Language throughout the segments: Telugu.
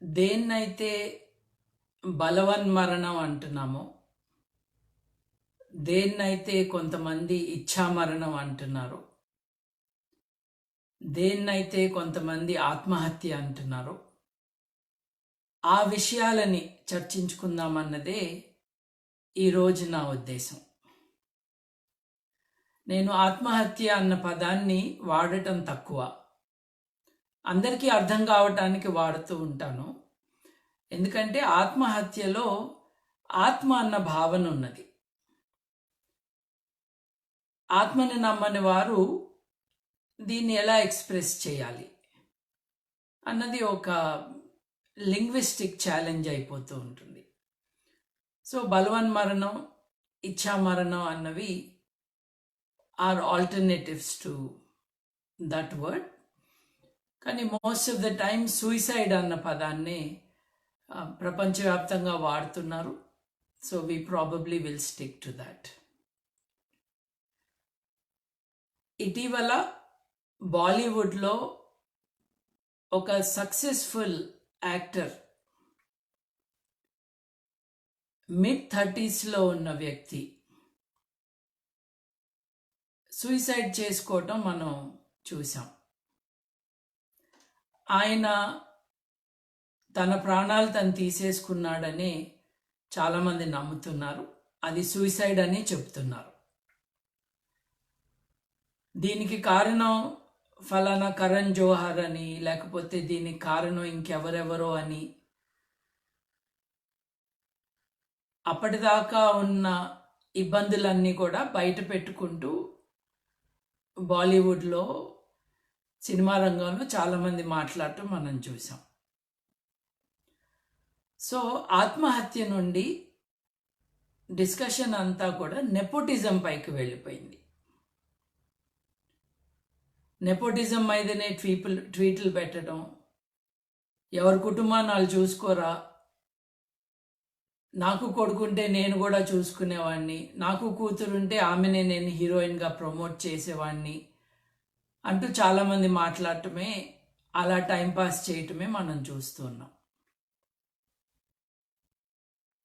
దేన్నైతే బలవన్మరణం అంటున్నామో, దేన్నైతే కొంతమంది ఇచ్ఛామరణం అంటున్నారు, దేన్నైతే కొంతమంది ఆత్మహత్య అంటున్నారు, ఆ విషయాలని చర్చించుకుందామన్నదే ఈరోజు నా ఉద్దేశం. నేను ఆత్మహత్య అన్న పదాన్ని వాడటం తక్కువ, అందరికీ అర్థం కావటానికి వాడుతూ ఉంటాను. ఎందుకంటే ఆత్మహత్యలో ఆత్మ అన్న భావన ఉన్నది. ఆత్మని నమ్మని వారు దీన్ని ఎలా ఎక్స్ప్రెస్ చేయాలి అన్నది ఒక లింగ్విస్టిక్ ఛాలెంజ్ అయిపోతూ ఉంటుంది. సో బలవన్మరణం, ఇచ్ఛామరణం అన్నవి are alternatives to that word. కానీ most of the time suicide అన్న పదాన్ని ప్రపంచవ్యాప్తంగా వాడుతున్నారు. So we probably will stick to that. ఇటీవల బాలీవుడ్లో ఒక సక్సెస్ఫుల్ యాక్టర్, mid-30s ఉన్న వ్యక్తి సూసైడ్ చేసుకోవటం మనం చూసాం. ఆయన తన ప్రాణాలు తను తీసేసుకున్నాడని చాలామంది నమ్ముతున్నారు. అది సూసైడ్ అని చెప్తున్నారు. దీనికి కారణం ఫలానా కరణ్ జోహర్ అని, లేకపోతే దీనికి కారణం ఇంకెవరెవరో అని, అప్పటిదాకా ఉన్న ఇబ్బందులన్నీ కూడా బయట పెట్టుకుంటూ బాలీవుడ్లో సినిమా రంగంలో చాలామంది మాట్లాడటం మనం చూసాం. సో ఆత్మహత్య నుండి డిస్కషన్ అంతా కూడా నెపోటిజం పైకి వెళ్ళిపోయింది. నెపోటిజం మీదనే ట్వీట్లు పెట్టడం, ఎవరి కుటుంబాన్ని వాళ్ళు చూసుకోరా, నాకు కొడుకుంటే నేను కూడా చూసుకునేవాడిని, నాకు కూతురుంటే ఆమెనే నేను హీరోయిన్గా ప్రమోట్ చేసేవాడిని అంటూ చాలామంది మాట్లాడటమే, అలా టైంపాస్ చేయటమే మనం చూస్తున్నాం.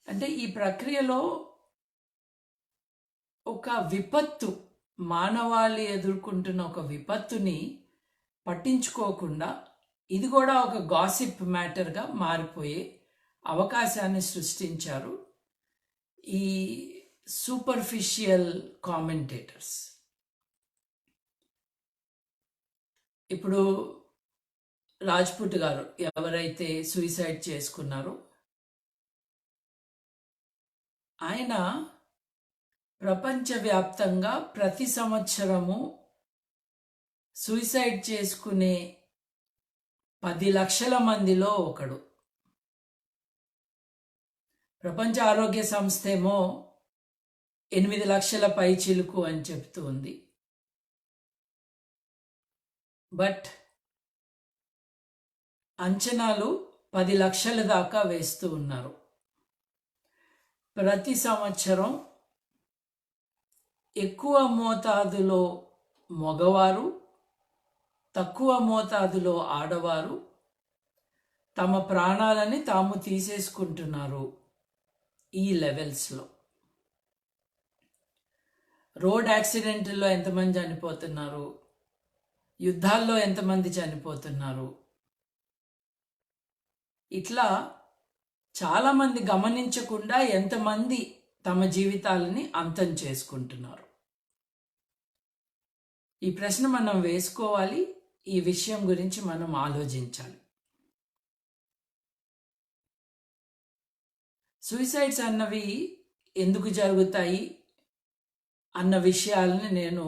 అంటే ఈ ప్రక్రియలో ఒక విపత్తు, మానవాళి ఎదుర్కొంటున్న ఒక విపత్తుని పట్టించుకోకుండా ఇది కూడా ఒక గాసిప్ మ్యాటర్గా మారిపోయే అవకాశాన్ని సృష్టించారు ఈ సూపర్ఫిషియల్ కామెంటేటర్స్. ఇప్పుడు రాజ్పుట్ గారు ఎవరైతే సూసైడ్ చేసుకున్నారో, ఆయన ప్రపంచవ్యాప్తంగా ప్రతి సంవత్సరము సూసైడ్ చేసుకునే 10 లక్షల మందిలో ఒకడు. ప్రపంచ ఆరోగ్య సంస్థ ఏమో 8 లక్షల పైచిలుకు అని చెప్తూ ఉంది. బట్ అంచనాలు 10 లక్షల దాకా వేస్తూ ఉన్నారు. ప్రతి సంవత్సరం ఎక్కువ మోతాదులో మగవారు, తక్కువ మోతాదులో ఆడవారు తమ ప్రాణాలని తాము తీసేసుకుంటున్నారు. ఈ లెవెల్స్లో రోడ్ యాక్సిడెంట్లో ఎంతమంది చనిపోతున్నారు, యుద్ధాల్లో ఎంతమంది చనిపోతున్నారు, ఇట్లా చాలామంది గమనించకుండా ఎంతమంది తమ జీవితాలని అంతం చేసుకుంటున్నారు. ఈ ప్రశ్న మనం వేసుకోవాలి. ఈ విషయం గురించి మనం ఆలోచించాలి. సూసైడ్స్ అన్నవి ఎందుకు జరుగుతాయి అన్న విషయాలని నేను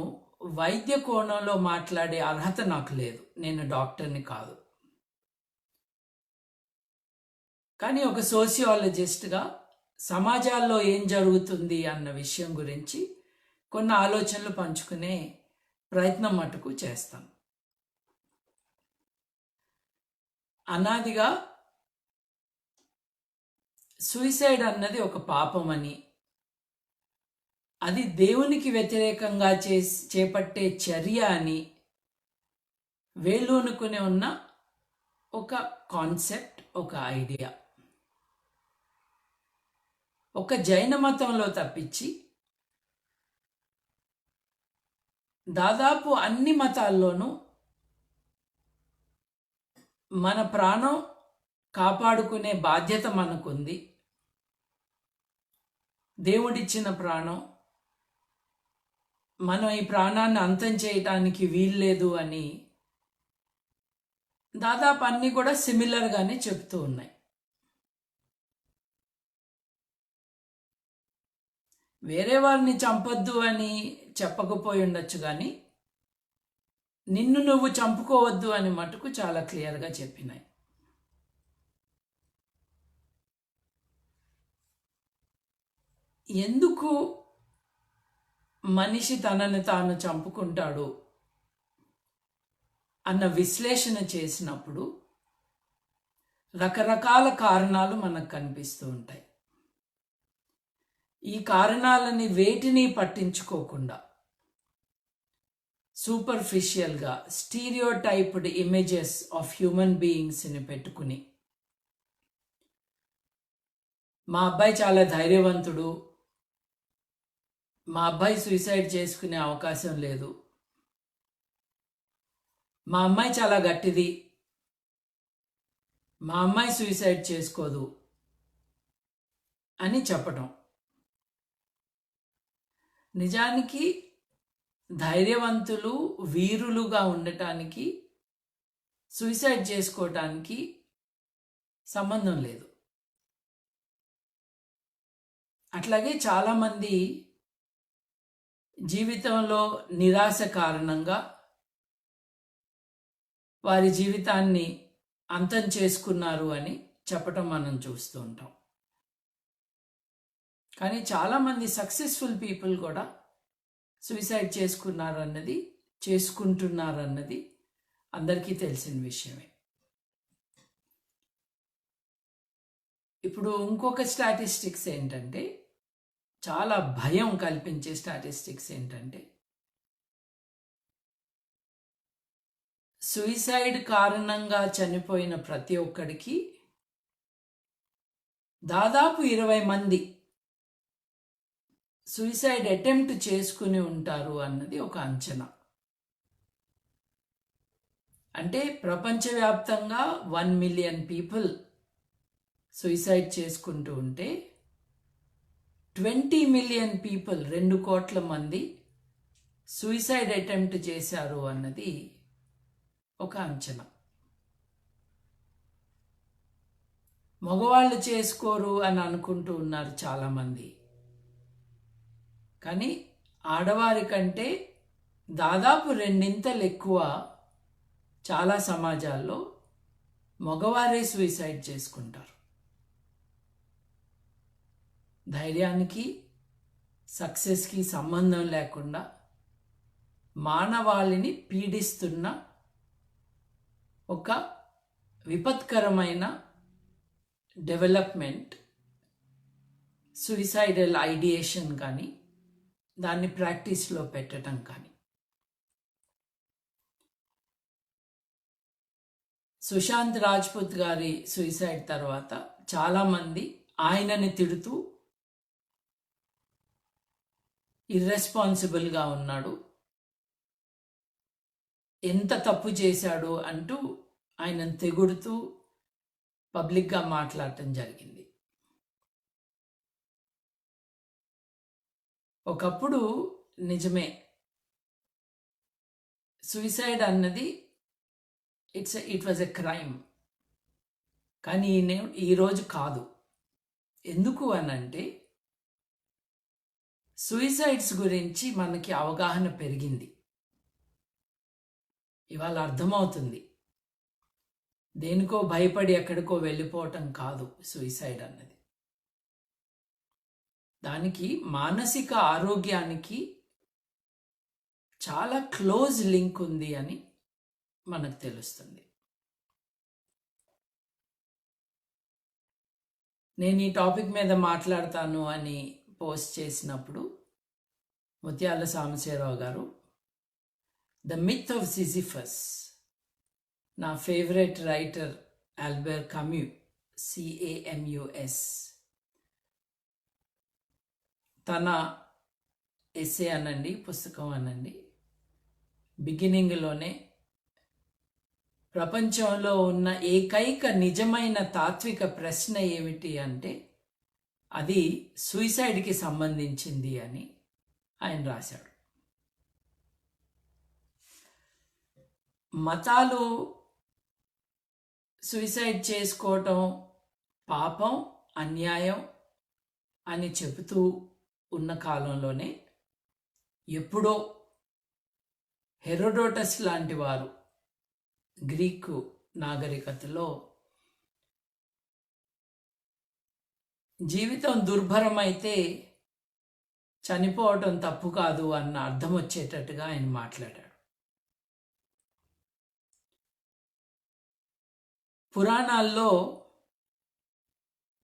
వైద్య కోణంలో మాట్లాడే అర్హత నాకు లేదు. నేను డాక్టర్ని కాదు. కానీ ఒక సోషియాలజిస్ట్గా సమాజాల్లో ఏం జరుగుతుంది అన్న విషయం గురించి కొన్ని ఆలోచనలు పంచుకునే ప్రయత్నం మటుకు చేస్తాను. అనాదిగా సూసైడ్ అన్నది ఒక పాపమని, అది దేవునికి వ్యతిరేకంగా చేపట్టే చర్య అని వేళ్ళూనుకుని ఉన్న ఒక కాన్సెప్ట్, ఒక ఐడియా. ఒక జైన మతంలో తప్పించి దాదాపు అన్ని మతాల్లోనూ మన ప్రాణం కాపాడుకునే బాధ్యత మనకుంది. దేవుడిచ్చిన ప్రాణం, మనం ఈ ప్రాణాన్ని అంతం చేయటానికి వీల్లేదు అని దాదాపు అన్నీ కూడా సిమిలర్గానే చెప్తూ ఉన్నాయి. వేరే వారిని చంపొద్దు అని చెప్పకపోయి ఉండొచ్చు, కానీ నిన్ను నువ్వు చంపుకోవద్దు అని మటుకు చాలా క్లియర్గా చెప్పినాయి. ఎందుకు మనిషి తనని తాను చంపుకుంటాడు అన్న విశ్లేషణ చేసినప్పుడు రకరకాల కారణాలు మనకు కనిపిస్తూ ఉంటాయి. ఈ కారణాలని వేటిని పట్టించుకోకుండా సూపర్ఫిషియల్గా స్టీరియోటైప్డ్ ఇమేజెస్ ఆఫ్ హ్యూమన్ బీయింగ్స్ని పెట్టుకుని, మా అబ్బాయి చాలా ధైర్యవంతుడు, మా అబ్బాయి సూసైడ్ చేసుకునే అవకాశం లేదు, మా అమ్మాయి చాలా గట్టిది, మా అమ్మాయి సూసైడ్ చేసుకోదు అని చెప్పటం. నిజానికి ధైర్యవంతులు, వీరులుగా ఉండటానికి సూసైడ్ చేసుకోవటానికి సంబంధం లేదు. అట్లాగే చాలామంది జీవితంలో నిరాశ కారణంగా వారి జీవితాన్ని అంతం చేసుకున్నారు అని చెప్పటం మనం చూస్తూ ఉంటాం. కానీ చాలామంది సక్సెస్ఫుల్ పీపుల్ కూడా సూసైడ్ చేసుకుంటున్నారన్నది అందరికీ తెలిసిన విషయమే. ఇప్పుడు ఇంకొక స్టాటిస్టిక్స్ ఏంటంటే, చాలా భయం కల్పించే స్టాటిస్టిక్స్ ఏంటంటే, సూసైడ్ కారణంగా చనిపోయిన ప్రతి ఒక్కడికి దాదాపు 20 మంది సూసైడ్ అటెంప్ట్ చేసుకుని ఉంటారు అన్నది ఒక అంచనా. అంటే ప్రపంచవ్యాప్తంగా 1 మిలియన్ పీపుల్ సూసైడ్ చేసుకుంటూ ఉంటే 20 మిలియన్ పీపుల్, 2 కోట్ల మంది సూసైడ్ అటెంప్ట్ చేశారు అన్నది ఒక అంచనా. మగవాళ్ళు చేసుకోరు అని అనుకుంటూ ఉన్నారు చాలామంది, కానీ ఆడవారి కంటే దాదాపు 2 ఎక్కువ చాలా సమాజాల్లో మగవారే సూసైడ్ చేసుకుంటారు. ధైర్యానికి, సక్సెస్కి సంబంధం లేకుండా మానవాళిని పీడిస్తున్న ఒక విపత్కరమైన డెవలప్మెంట్ సూసైడల్ ఐడియేషన్ కానీ, దాన్ని ప్రాక్టీస్లో పెట్టడం కానీ. సుశాంత్ రాజ్పుత్ గారి సూసైడ్ తర్వాత చాలామంది ఆయనని తిడుతూ ఇర్రెస్పాన్సిబుల్గా ఉన్నాడు, ఎంత తప్పు చేశాడు అంటూ ఆయనను తెగుడుతూ పబ్లిక్గా మాట్లాడటం జరిగింది. ఒకప్పుడు నిజమే, సూసైడ్ అన్నది ఇట్ వాజ్ ఎ క్రైమ్. కానీ ఈరోజు కాదు. ఎందుకు అనంటే, సూసైడ్స్ గురించి మనకి అవగాహన పెరిగింది. ఇవాళ అర్థమవుతుంది, దేనికో భయపడి ఎక్కడికో వెళ్ళిపోవటం కాదు సూసైడ్ అన్నది. దానికి మానసిక ఆరోగ్యానికి చాలా క్లోజ్ లింక్ ఉంది అని మనకు తెలుస్తుంది. నేను ఈ టాపిక్ మీద మాట్లాడతాను అని పోస్ట్ చేసినప్పుడు ముత్యాల సాంబశివరావు గారు ద మిత్ ఆఫ్ సిజిఫస్ నా ఫేవరెట్ రైటర్ ఆల్బర్ కమ్యూ, CAMUS, తన ఎస్సే అనండి, పుస్తకం అనండి, బిగినింగ్లోనే ప్రపంచంలో ఉన్న ఏకైక నిజమైన తాత్విక ప్రశ్న ఏమిటి అంటే అది సూసైడ్కి సంబంధించింది అని ఆయన రాశాడు. మతాలు సూసైడ్ చేసుకోవటం పాపం, అన్యాయం అని చెబుతూ ఉన్న కాలంలోనే ఎప్పుడో హెరోడోటస్ లాంటి వారు గ్రీకు నాగరికతలో జీవితం దుర్భరమైతే చనిపోవటం తప్పు కాదు అన్న అర్థం వచ్చేటట్టుగా ఆయన మాట్లాడాడు. పురాణాల్లో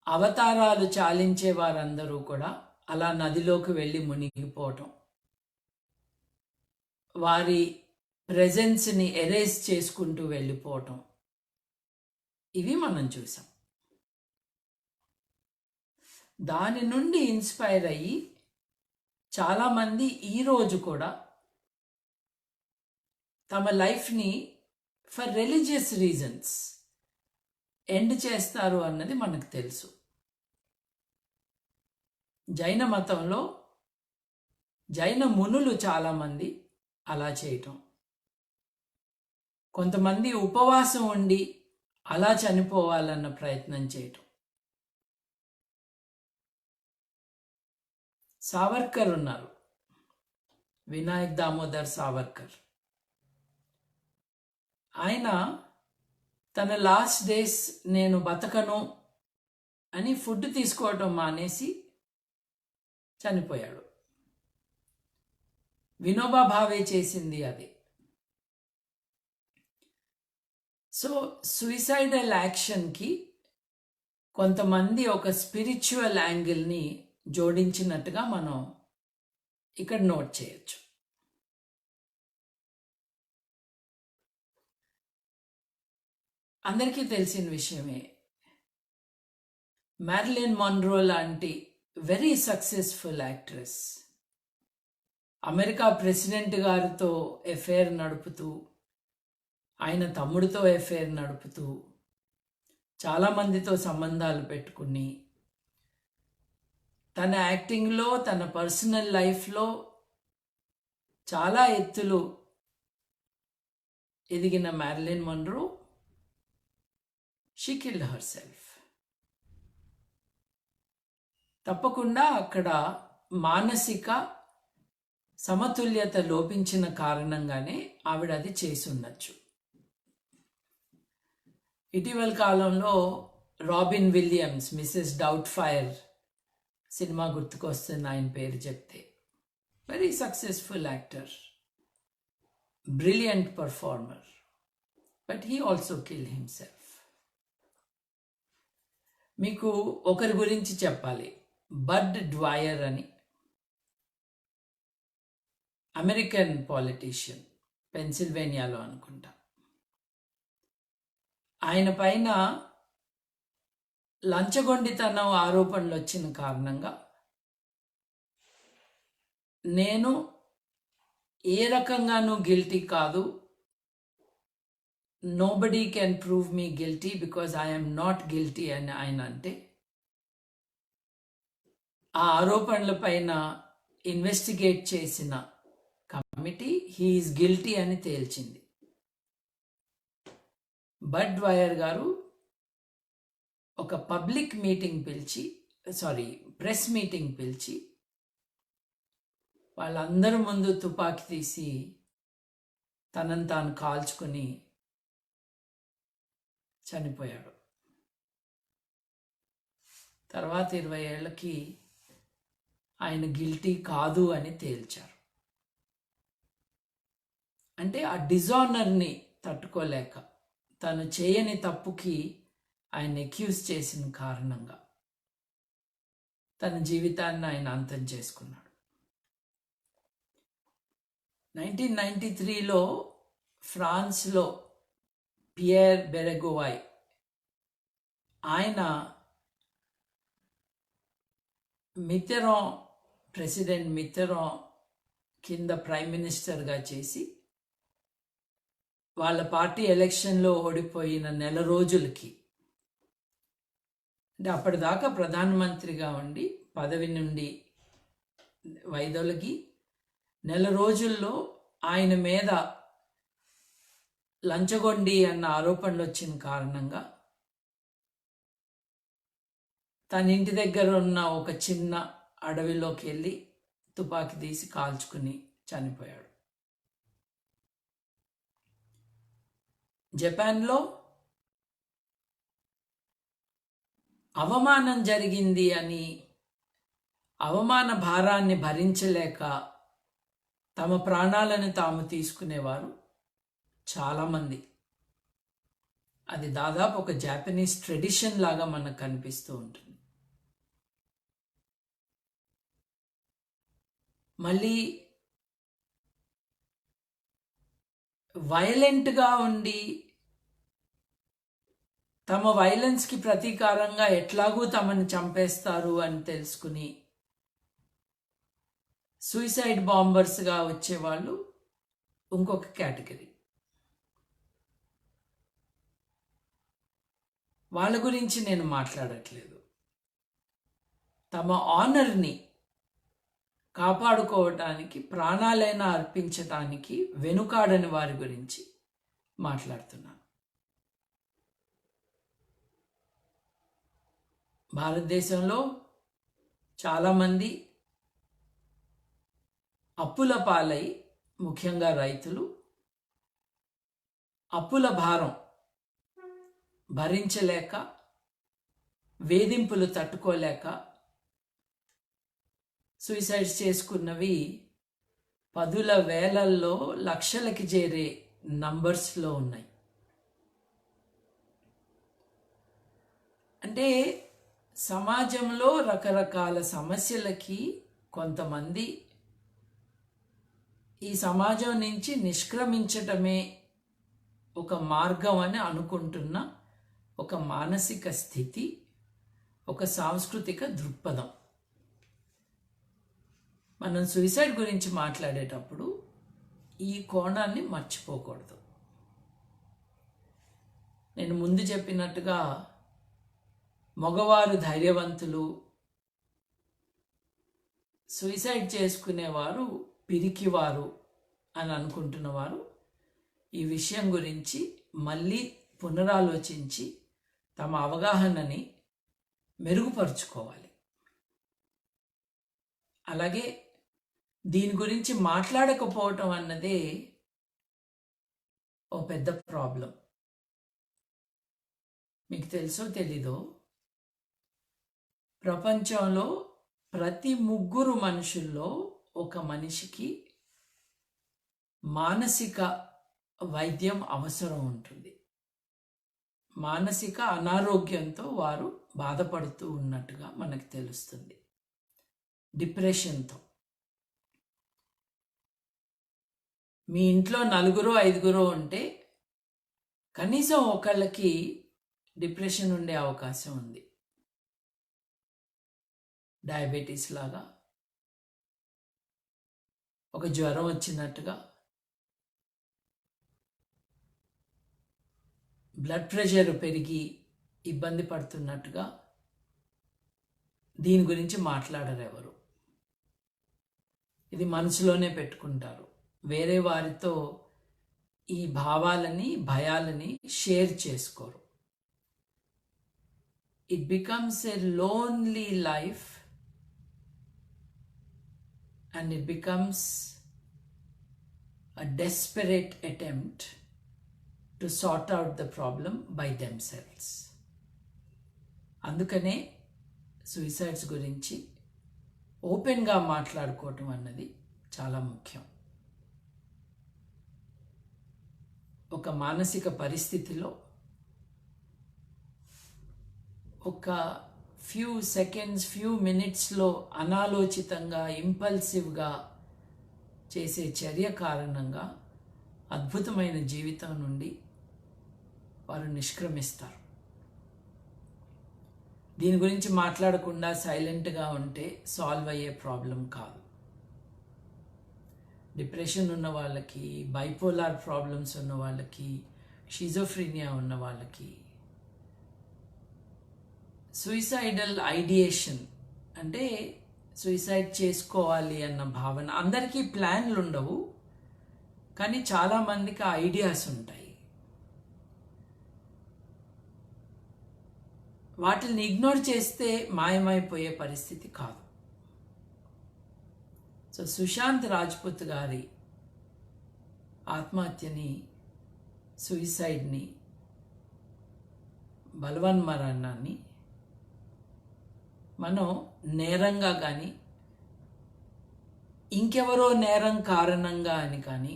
అవతారాలు చాలించే వారందరూ కూడా అలా నదిలోకి వెళ్ళి మునిగిపోవటం, వారి ప్రెజెన్స్ని ఎరేజ్ చేసుకుంటూ వెళ్ళిపోవటం, ఇవి మనం చూసాం. దాని నుండి ఇన్స్పైర్ అయ్యి చాలామంది ఈరోజు కూడా తమ లైఫ్ని ఫర్ రిలీజియస్ రీజన్స్ ఎండ్ చేస్తారు అన్నది మనకు తెలుసు. జైన మతంలో జైన మునులు చాలామంది అలా చేయటం, కొంతమంది ఉపవాసం ఉండి అలా చనిపోవాలన్న ప్రయత్నం చేయటం. సావర్కర్ ఉన్నారు, వినాయక్ దామోదర్ సావర్కర్. ఆయన తన లాస్ట్ డేస్ నేను బతకను అని ఫుడ్ తీసుకోవటం మానేసి చనిపోయాడు. వినోబా భావే చేసింది అది. సో సూసైడల్ యాక్షన్కి కొంతమంది ఒక స్పిరిచువల్ యాంగిల్ని జోడించినట్టుగా మనం ఇక్కడ నోట్ చేయొచ్చు. అందరికీ తెలిసిన విషయమే, మ్యారిలిన్ మోన్రో లాంటి very successful actress America president గారితో ఎఫైర్ నడుపుతూ, ఆయన తమ్ముడితో ఎఫైర్ నడుపుతూ, చాలామందితో సంబంధాలు పెట్టుకుని, తన యాక్టింగ్లో తన పర్సనల్ లైఫ్లో చాలా ఎత్తులు ఎదిగిన Marilyn Monroe she killed herself. తప్పకుండా అక్కడ మానసిక సమతుల్యత లోపించిన కారణంగానే ఆవిడ అది చేసి ఉండొచ్చు. ఇటీవల కాలంలో రాబిన్ విలియమ్స్, మిసెస్ డౌట్ఫైర్ సినిమా గుర్తుకొస్తుంది ఆయన పేరు చెప్తే. Very successful actor, brilliant performer, but he also kill himself. మీకు ఒకరి గురించి చెప్పాలి, బడ్ డ్వయర్ అని, అమెరికన్ పాలిటీషియన్, పెన్సిల్వేనియాలో అనుకుంటా. ఆయన పైన లంచగొండితనం ఆరోపణలు వచ్చిన కారణంగా నేను ఏ రకంగానూ గిల్టీ కాదు, nobody can prove me guilty because I'm not guilty అని ఆయన అంటే, ఆ ఆరోపణల పైన ఇన్వెస్టిగేట్ చేసిన కమిటీ హీఈస్ గిల్టీ అని తేల్చింది. బడ్ డ్వయర్ గారు ఒక పబ్లిక్ మీటింగ్ పిలిచి, ప్రెస్ మీటింగ్ పిలిచి వాళ్ళందరి ముందు తుపాకీ తీసి తనను తాను కాల్చుకొని చనిపోయాడు. తర్వాత 20 ఏళ్ళకి ఆయన గిల్టీ కాదు అని తేల్చారు. అంటే ఆ డిజానర్ని తట్టుకోలేక తను చేయని తప్పుకి ఆయన అక్యూజ్ చేసిన కారణంగా తన జీవితాన్ని ఆయన అంతం చేసుకున్నాడు. 1993లో ఫ్రాన్స్లో పియర్ బెరెగోవాయ్, ఆయన ప్రెసిడెంట్ మిత్తెరాన్ కింద ప్రైమ్ మినిస్టర్గా చేసి వాళ్ళ పార్టీ ఎలక్షన్లో ఓడిపోయిన నెల రోజులకి, అంటే అప్పటిదాకా ప్రధానమంత్రిగా ఉండి పదవి నుండి వైదొలగి నెల రోజుల్లో ఆయన మీద లంచగొండి అన్న ఆరోపణలు వచ్చిన కారణంగా తన ఇంటి దగ్గర ఉన్న ఒక చిన్న అడవిలోకి వెళ్ళి తుపాకీ తీసి కాల్చుకుని చనిపోయాడు. జపాన్లో అవమానం జరిగింది అని అవమాన భారాన్ని భరించలేక తమ ప్రాణాలను తాము తీసుకునేవారు చాలామంది. అది దాదాపు ఒక జాపనీస్ ట్రెడిషన్ లాగా మనకు కనిపిస్తూ ఉంటుంది. మళ్ళీ వైలెంట్గా ఉండి తమ వైలెన్స్కి ప్రతీకారంగా ఎట్లాగూ తమని చంపేస్తారు అని తెలుసుకుని సూసైడ్ బాంబర్స్గా వచ్చేవాళ్ళు ఇంకొక కేటగిరీ. వాళ్ళ గురించి నేను మాట్లాడట్లేదు. తమ ఆనర్ని కాపాడుకోవటానికి ప్రాణాలైనా అర్పించటానికి వెనుకాడని వారి గురించి మాట్లాడుతున్నాను. భారతదేశంలో చాలామంది అప్పుల పాలై, ముఖ్యంగా రైతులు అప్పుల భారం భరించలేక, వేధింపులు తట్టుకోలేక సూసైడ్స్ చేసుకున్నవి పదుల వేలల్లో, లక్షలకి చేరే నంబర్స్లో ఉన్నాయి. అంటే సమాజంలో రకరకాల సమస్యలకి కొంతమంది ఈ సమాజం నుంచి నిష్క్రమించటమే ఒక మార్గం అని అనుకుంటున్న ఒక మానసిక స్థితి, ఒక సాంస్కృతిక దృక్పథం. మనం సూసైడ్ గురించి మాట్లాడేటప్పుడు ఈ కోణాన్ని మర్చిపోకూడదు. నేను ముందు చెప్పినట్టుగా మగవారు ధైర్యవంతులు, సూసైడ్ చేసుకునేవారు పిరికివారు అని అనుకుంటున్నవారు ఈ విషయం గురించి మళ్ళీ పునరాలోచించి తమ అవగాహనని మెరుగుపరుచుకోవాలి. అలాగే దీని గురించి మాట్లాడకపోవటం అన్నదే ఓ పెద్ద ప్రాబ్లం. మీకు తెలుసో తెలీదో, ప్రపంచంలో ప్రతి 3 మనుషుల్లో ఒక మనిషికి మానసిక వైద్యం అవసరం ఉంటుంది. మానసిక అనారోగ్యంతో వారు బాధపడుతూ ఉన్నట్టుగా మనకు తెలుస్తుంది. డిప్రెషన్తో. మీ ఇంట్లో 4-5 ఉంటే కనీసం ఒకళ్ళకి డిప్రెషన్ ఉండే అవకాశం ఉంది. డయాబెటీస్ లాగా, ఒక జ్వరం వచ్చినట్టుగా, బ్లడ్ ప్రెషర్ పెరిగి ఇబ్బంది పడుతున్నట్టుగా దీని గురించి మాట్లాడరు ఎవరు. ఇది మనసులోనే పెట్టుకుంటారు. వేరే వారితో ఈ భావాలని, భయాలని షేర్ చేసుకోరు. It becomes a lonely life and it becomes a desperate attempt to sort out the problem by themselves. అందుకనే సూసైడ్స్ గురించి ఓపెన్గా మాట్లాడుకోవటం అన్నది చాలా ముఖ్యం. ఒక మానసిక పరిస్థితిలో ఒక ఫ్యూ సెకండ్స్, ఫ్యూ మినిట్స్లో అనాలోచితంగా, ఇంపల్సివ్గా చేసే చర్య కారణంగా అద్భుతమైన జీవితం నుండి వారు నిష్క్రమిస్తారు. దీని గురించి మాట్లాడకుండా సైలెంట్గా ఉంటే సాల్వ్ అయ్యే ప్రాబ్లం కాదు. డిప్రెషన్ ఉన్న వాళ్ళకి, బైపోలార్ ప్రాబ్లమ్స్ ఉన్న వాళ్ళకి, షిజోఫ్రీనియా ఉన్న వాళ్ళకి, సూయిసైడల్ ఐడియేషన్ అంటే సూయిసైడ్ చేసుకోవాలి అన్న భావన, అందరికీ ప్లాన్లు ఉండవు, కానీ చాలామందికి ఐడియాస్ ఉంటాయి. వాటిని ఇగ్నోర్ చేస్తే మాయమైపోయే పరిస్థితి కాదు. సో సుశాంత్ రాజ్పుత్ గారి ఆత్మహత్యని, సూయిసైడ్ని, బలవన్మరణాన్ని మనం నేరంగా కానీ, ఇంకెవరో నేరం కారణంగా అని కానీ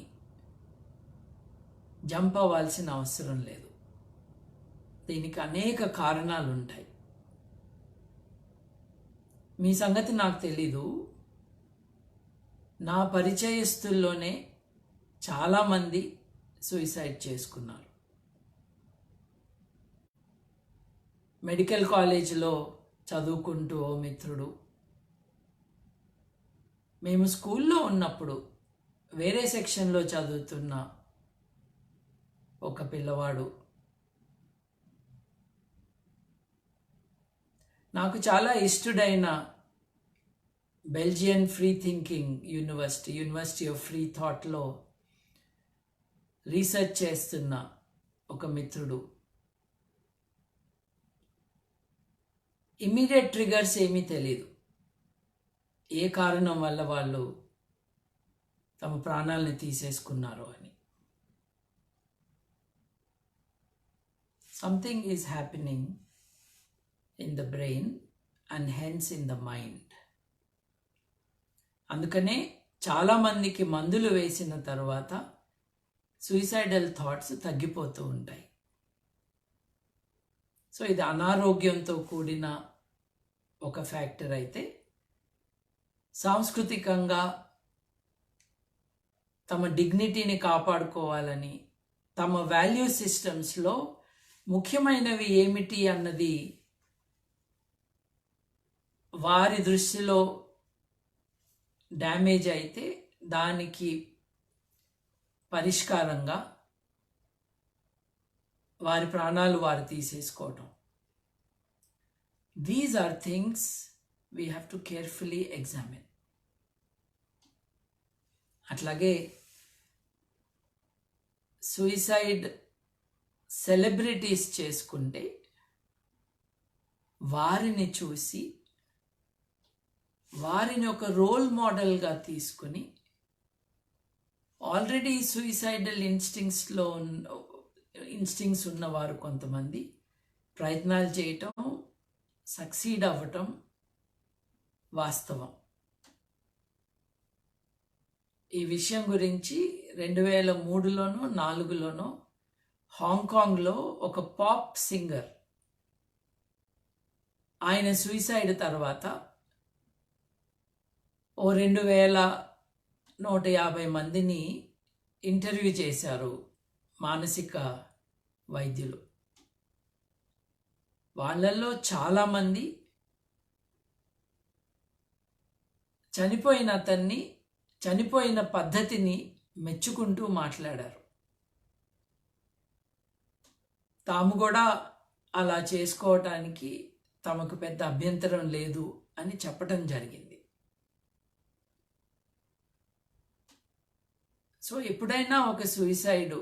జంప్ అవ్వాల్సిన అవసరం లేదు. దీనికి అనేక కారణాలు ఉంటాయి. మీ సంగతి నాకు తెలీదు, నా పరిచయస్తుల్లోనే చాలామంది సూయిసైడ్ చేసుకున్నారు. మెడికల్ కాలేజీలో చదువుకుంటూ ఓ మిత్రుడు, మేము స్కూల్లో ఉన్నప్పుడు వేరే సెక్షన్లో చదువుతున్న ఒక పిల్లవాడు, నాకు చాలా ఇష్టడైన Belgian free thinking university of free థాట్లో రీసెర్చ్ చేస్తున్న ఒక మిత్రుడు, ఇమ్మీడియట్ ట్రిగర్స్ ఏమీ తెలీదు, ఏ కారణం వల్ల వాళ్ళు తమ ప్రాణాలని తీసేసుకున్నారో అని. Something is happening in the brain and hence in the mind. అందుకనే చాలామందికి మందులు వేసిన తర్వాత సూయిసైడల్ థాట్స్ తగ్గిపోతూ ఉంటాయి. సో ఇది అనారోగ్యంతో కూడిన ఒక ఫ్యాక్టర్ అయితే, సాంస్కృతికంగా తమ డిగ్నిటీని కాపాడుకోవాలని, తమ వాల్యూ సిస్టమ్స్లో ముఖ్యమైనవి ఏమిటి అన్నది వారి దృష్టిలో డ్యామేజ్ అయితే దానికి పరిష్కారంగా వారి ప్రాణాలు వారు తీసేసుకోవటం. These are things we have to carefully examine. అట్లాగే సూయిసైడ్ సెలబ్రిటీస్ చేసుకుంటే వారిని చూసి వారిని ఒక రోల్ మోడల్గా తీసుకుని, ఆల్రెడీ సూయిసైడల్ ఇన్స్టింక్ట్స్ ఉన్నవారు కొంతమంది ప్రయత్నాలు చేయటం, సక్సీడ్ అవ్వటం వాస్తవం. ఈ విషయం గురించి 2003లోనో 2004లోనో హాంకాంగ్లో ఒక పాప్ సింగర్, ఆయన సూయిసైడ్ తర్వాత ఓ 2150 మందిని ఇంటర్వ్యూ చేశారు మానసిక వైద్యులు. వాళ్ళల్లో చాలామంది చనిపోయిన పద్ధతిని మెచ్చుకుంటూ మాట్లాడారు. తాము కూడా అలా చేసుకోవటానికి తమకు పెద్ద అభ్యంతరం లేదు అని చెప్పటం జరిగింది. సో ఎప్పుడైనా ఒక సూయిసైడ్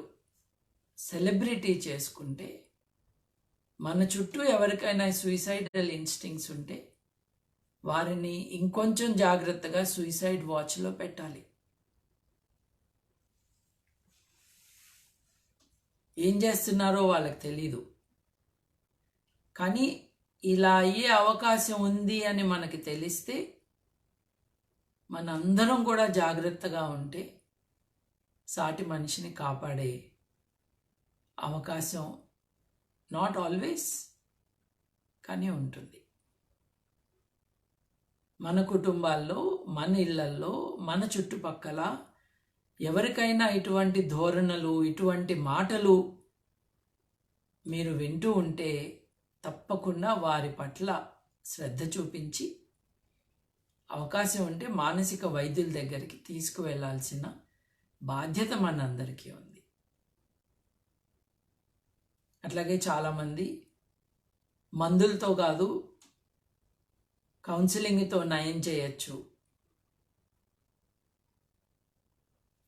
సెలబ్రిటీ చేసుకుంటే, మన చుట్టూ ఎవరికైనా సూయిసైడల్ ఇన్స్టింక్ట్స్ ఉంటే వారిని ఇంకొంచెం జాగ్రత్తగా సూయిసైడ్ వాచ్లో పెట్టాలి. ఏం చేస్తున్నారో వాళ్ళకి తెలీదు, కానీ ఇలా అయ్యే అవకాశం ఉంది అని మనకి తెలిస్తే మనందరం కూడా జాగ్రత్తగా ఉంటే సాటి మనిషిని కాపాడే అవకాశం నాట్ ఆల్వేస్ కానీ ఉంటుంది. మన కుటుంబాల్లో, మన ఇళ్లల్లో, మన చుట్టుపక్కల ఎవరికైనా ఇటువంటి ధోరణులు, ఇటువంటి మాటలు మీరు వింటూ ఉంటే తప్పకుండా వారి పట్ల శ్రద్ధ చూపించి అవకాశం ఉంటే మానసిక వైద్యుల దగ్గరికి తీసుకువెళ్లాల్సిన బాధ్యత మనందరికీ ఉంది. అట్లాగే చాలామంది మందులతో కాదు కౌన్సిలింగ్తో నయం చేయొచ్చు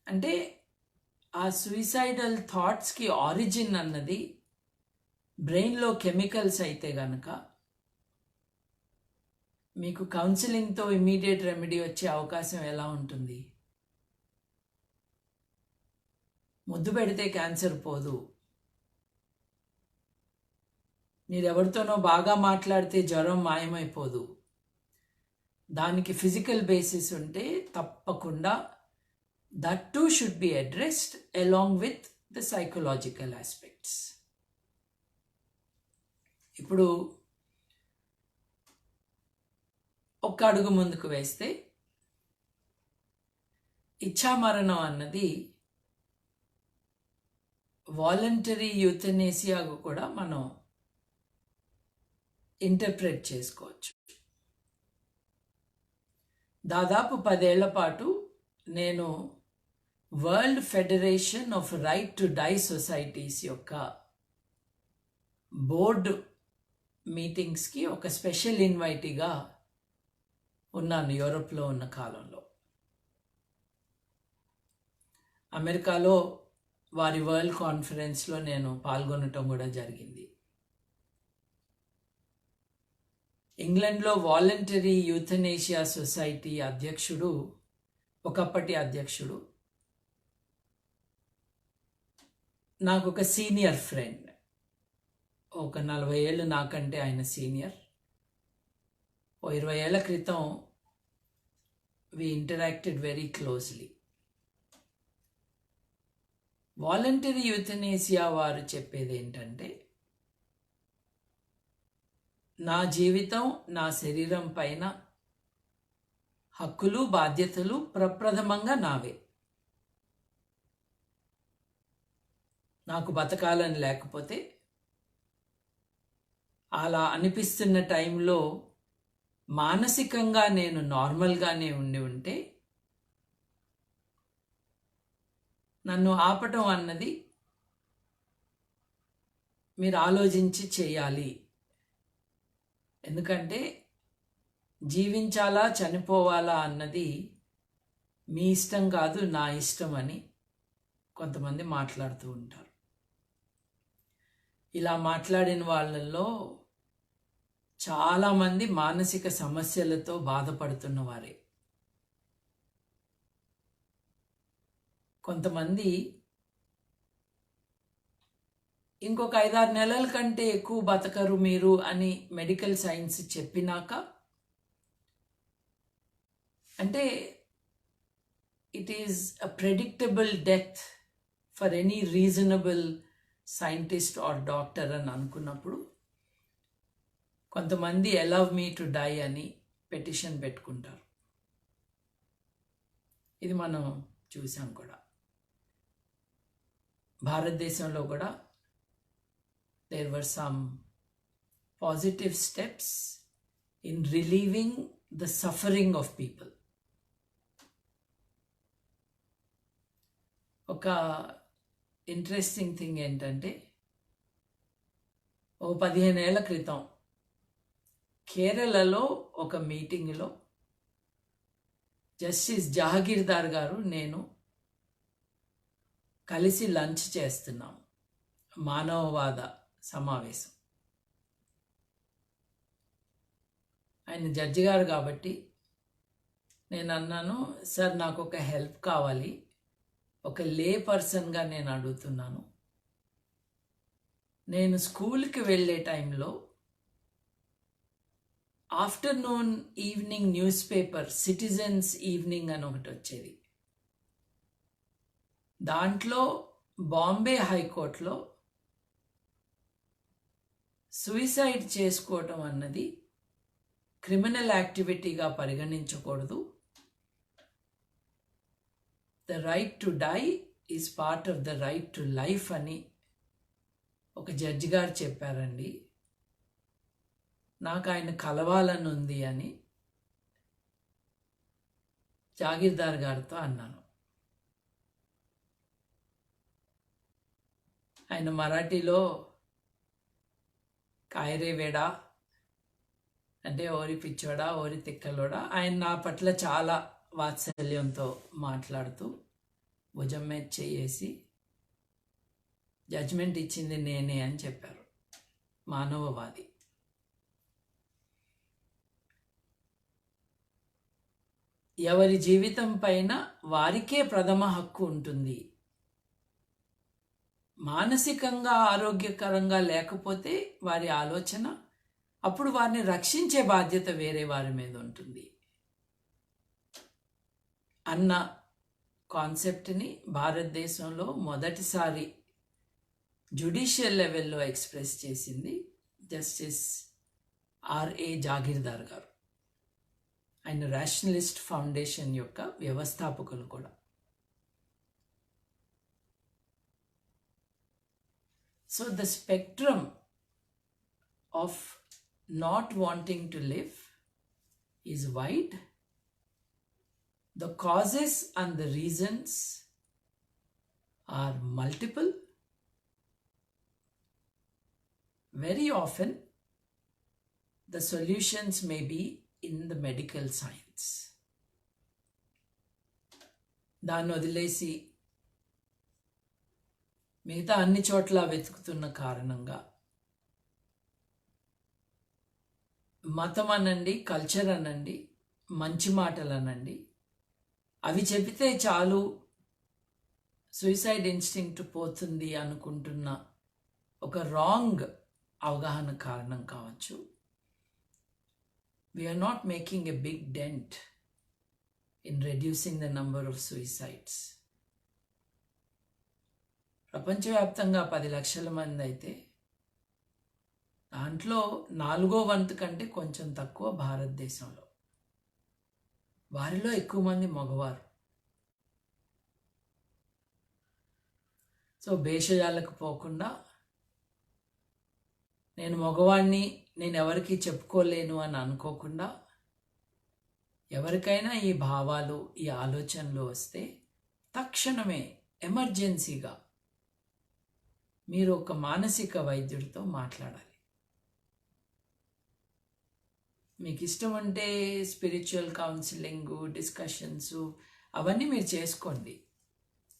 అంటే ఆ సూసైడల్ థాట్స్కి ఆరిజిన్ అన్నది బ్రెయిన్లో కెమికల్స్ అయితే గనక మీకు కౌన్సిలింగ్తో ఇమీడియట్ రెమెడీ వచ్చే అవకాశం ఎలా ఉంటుంది? ముద్దు పెడితే క్యాన్సర్ పోదు. మీరెవరితోనో బాగా మాట్లాడితే జ్వరం మాయమైపోదు. దానికి ఫిజికల్ బేసిస్ ఉంటే తప్పకుండా that two should be addressed along with the psychological aspects. ఇప్పుడు ఒక్క అడుగు ముందుకు వేస్తే ఇచ్ఛామరణం అన్నది వాలంటరీ యూథనేసియాగా కూడా మనం ఇంటర్ప్రెట్ చేసుకోవచ్చు. దాదాపు 10 ఏళ్ల పాటు నేను world federation of right to die societies యొక్క బోర్డు మీటింగ్స్కి ఒక స్పెషల్ ఇన్వైటీగా ఉన్నాను యూరోప్లో ఉన్న కాలంలో. అమెరికాలో వారి వరల్డ్ కాన్ఫరెన్స్లో నేను పాల్గొనటం కూడా జరిగింది. ఇంగ్లాండ్లో వాలంటరీ యూథనేషియా సొసైటీ అధ్యక్షుడు, ఒకప్పటి అధ్యక్షుడు, నాకు ఒక సీనియర్ ఫ్రెండ్. ఒక 40 ఏళ్ళు నాకంటే ఆయన సీనియర్. ఓ 20 ఏళ్ల క్రితం వి ఇంటరాక్టెడ్ వెరీ క్లోజ్లీ. వాలంటరీ యూథనేసియా వారు చెప్పేది ఏంటంటే, నా జీవితం, నా శరీరం పైన హక్కులు బాధ్యతలు ప్రప్రథమంగా నావే. నాకు బతకాలని లేకపోతే, అలా అనిపిస్తున్న టైంలో మానసికంగా నేను నార్మల్గానే ఉంటే నన్ను ఆపటం అన్నది మీరు ఆలోచించి చేయాలి. ఎందుకంటే జీవించాలా చనిపోవాలా అన్నది మీ ఇష్టం కాదు, నా ఇష్టం అని కొంతమంది మాట్లాడుతూ ఉంటారు. ఇలా మాట్లాడిన వాళ్ళల్లో చాలామంది మానసిక సమస్యలతో బాధపడుతున్న వారే. కొంతమంది ఇంకొక 5-6 నెలల కంటే ఎక్కువ బతకరు మీరు అని మెడికల్ సైన్స్ చెప్పినాక, అంటే it is a predictable death for any reasonable scientist or doctor అని అనుకున్నప్పుడు కొంతమంది అలౌ మీ టు డై అని పెటిషన్ పెట్టుకుంటారు. ఇది మనం చూసాం కూడా. భారతదేశంలో కూడా there were some positive steps in relieving the suffering of people. ఒక ఇంట్రెస్టింగ్ థింగ్ ఏంటంటే, ఓ 15 ఏళ్ల క్రితం కేరళలో ఒక మీటింగ్లో జస్టిస్ జహగీర్దార్ గారు నేను కలిసి లంచ్ చేస్తున్నాం, మానవవాద సమావేశం. ఆయన జడ్జి గారు కాబట్టి నేను అన్నాను, సార్ నాకు ఒక హెల్ప్ కావాలి, ఒక లే పర్సన్గా నేను అడుగుతున్నాను. నేను స్కూల్కి వెళ్ళే టైంలో afternoon evening news paper citizens evening అని ఒకటి వచ్చేది. దాంట్లో బాంబే హైకోర్టులో సూసైడ్ చేసుకోవటం అన్నది క్రిమినల్ యాక్టివిటీగా పరిగణించకూడదు, the right to die is part of the right to life అని ఒక జడ్జి గారు చెప్పారండి, నాకు ఆయన కలవాలని ఉంది అని జాగీర్దార్ గారితో అన్నాను. ఆయన మరాఠీలో కాయరే వేడా అంటే ఓరి పిచ్చోడా, ఓరి తిక్కలోడా, ఆయన నా పట్ల చాలా వాత్సల్యంతో మాట్లాడుతూ భుజం మీద చేసి జడ్జ్మెంట్ ఇచ్చింది నేనే అని చెప్పారు. మానవవాది. ఎవరి జీవితం పైన వారికే ప్రథమ హక్కు ఉంటుంది. మానసికంగా ఆరోగ్యకరంగా లేకపోతే వారి ఆలోచన, అప్పుడు వారిని రక్షించే బాధ్యత వేరే వారి మీద ఉంటుంది అన్న కాన్సెప్ట్ని భారతదేశంలో మొదటిసారి జ్యుడిషియల్ లెవెల్లో ఎక్స్ప్రెస్ చేసింది జస్టిస్ ఆర్ఏ జాగీర్దార్ గారు. ఆయన రేషనలిస్ట్ ఫౌండేషన్ యొక్క వ్యవస్థాపకులు కూడా. So the spectrum of not wanting to live is wide. The causes and the reasons are multiple. Very often, the solutions may be in the medical science. దాన్ని వదిలేసి మిగతా అన్ని చోట్ల వెతుకుతున్న కారణంగా మతం అనండి, కల్చర్ అనండి, మంచి మాటలు అనండి, అవి చెబితే చాలు సూసైడ్ ఇన్స్టింక్ట్ పోతుంది అనుకుంటున్న ఒక రాంగ్ అవగాహన కారణం కావచ్చు. We're not making a big dent in reducing the number of suicides. ప్రపంచవ్యాప్తంగా 10 లక్షల మంది అయితే దాంట్లో 4వ వంతు కంటే కొంచెం తక్కువ భారతదేశంలో. వారిలో ఎక్కువ మంది మగవారు. సో భేషజాలకు పోకుండా, నేను మగవాణ్ణి, నేను ఎవరికి చెప్పుకోలేను అని అనుకోకుండా, ఎవరికైనా ఈ భావాలు, ఈ ఆలోచనలు వస్తే తక్షణమే ఎమర్జెన్సీగా మీరు ఒక మానసిక వైద్యుడితో మాట్లాడాలి. మీకు ఇష్టం అంటే స్పిరిచువల్ కౌన్సిలింగ్, డిస్కషన్స్ అవన్నీ మీరు చేసుకోండి.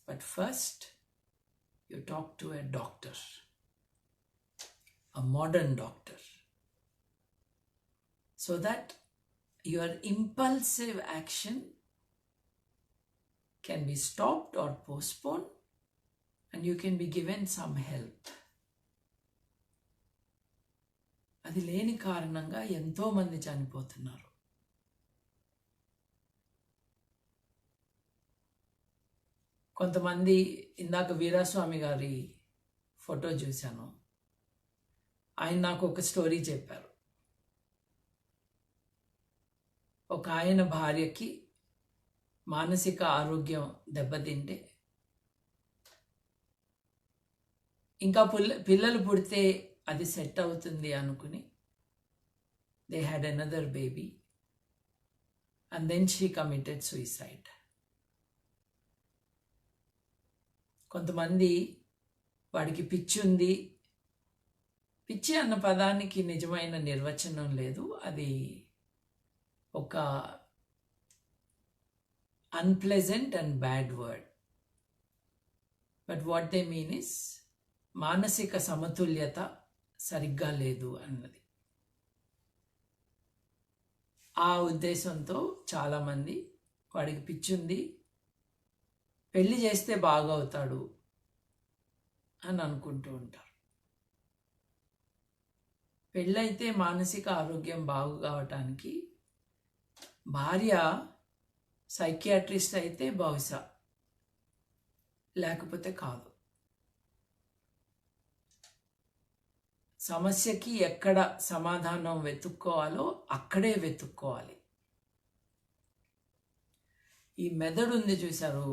But first you talk to a doctor, a modern doctor, so that your impulsive action can be stopped or postponed and you can be given some help. అది లేని కారణంగా ఎంతోమంది చనిపోతున్నారు. కొంతమంది, ఇందాక వీరాస్వామి గారి ఫోటో చూశాను, ఆయన నాకు ఒక స్టోరీ చెప్పారు. ఒక ఆయన భార్యకి మానసిక ఆరోగ్యం దెబ్బతింటే, ఇంకా పిల్లలు పుడితే అది సెట్ అవుతుంది అనుకుని they had another baby and then she committed suicide. కొంతమంది వాడికి పిచ్చి ఉంది, పిచ్చి అన్న పదానికి నిజమైన నిర్వచనం లేదు, అది ఒక unpleasant and bad word. But what they mean is మానసిక సమతుల్యత సరిగ్గా లేదు అన్నది. ఆ ఉద్దేశంతో చాలామంది వాడికి పిచ్చుంది, పెళ్లి చేస్తే బాగవుతాడు అని అనుకుంటూ ఉంటారు. పెళ్ళైతే మానసిక ఆరోగ్యం బాగు కావటానికి భార్య సైకియాట్రిస్ట్ అయితే బహుశా, లేకపోతే కాదు. సమస్యకి ఎక్కడ సమాధానం వెతుక్కోవాలో అక్కడే వెతుక్కోవాలి. ఈ మెదడు ఉంది చూసారు,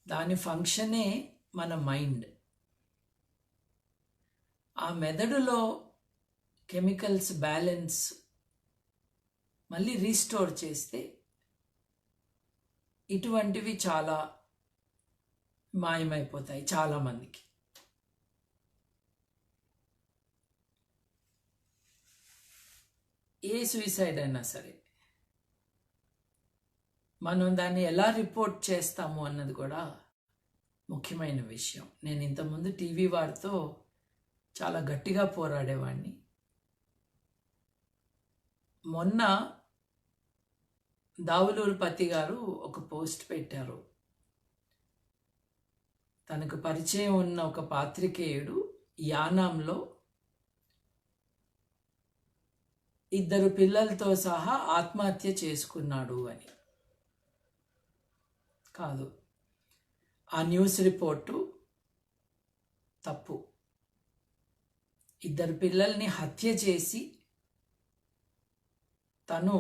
దాని ఫంక్షనే మన మైండ్. ఆ మెదడులో కెమికల్స్ బ్యాలెన్స్ మళ్ళీ రీస్టోర్ చేస్తే ఇటువంటివి చాలా మాయమైపోతాయి చాలామందికి. ఏ సూసైడ్ అయినా సరే మనం దాన్ని ఎలా రిపోర్ట్ చేస్తాము అన్నది కూడా ముఖ్యమైన విషయం. నేను ఇంతకుముందు టీవీ వారితో చాలా గట్టిగా పోరాడేవాడిని. మొన్న దావులూరు పతి గారు ఒక పోస్ట్ పెట్టారు. తనకు పరిచయం ఉన్న ఒక పాత్రికేయుడు యానాంలో 2 పిల్లలతో సహా ఆత్మహత్య చేసుకున్నాడు అని. కాదు, ఆ న్యూస్ రిపోర్టు తప్పు. 2 పిల్లల్ని హత్య చేసి తను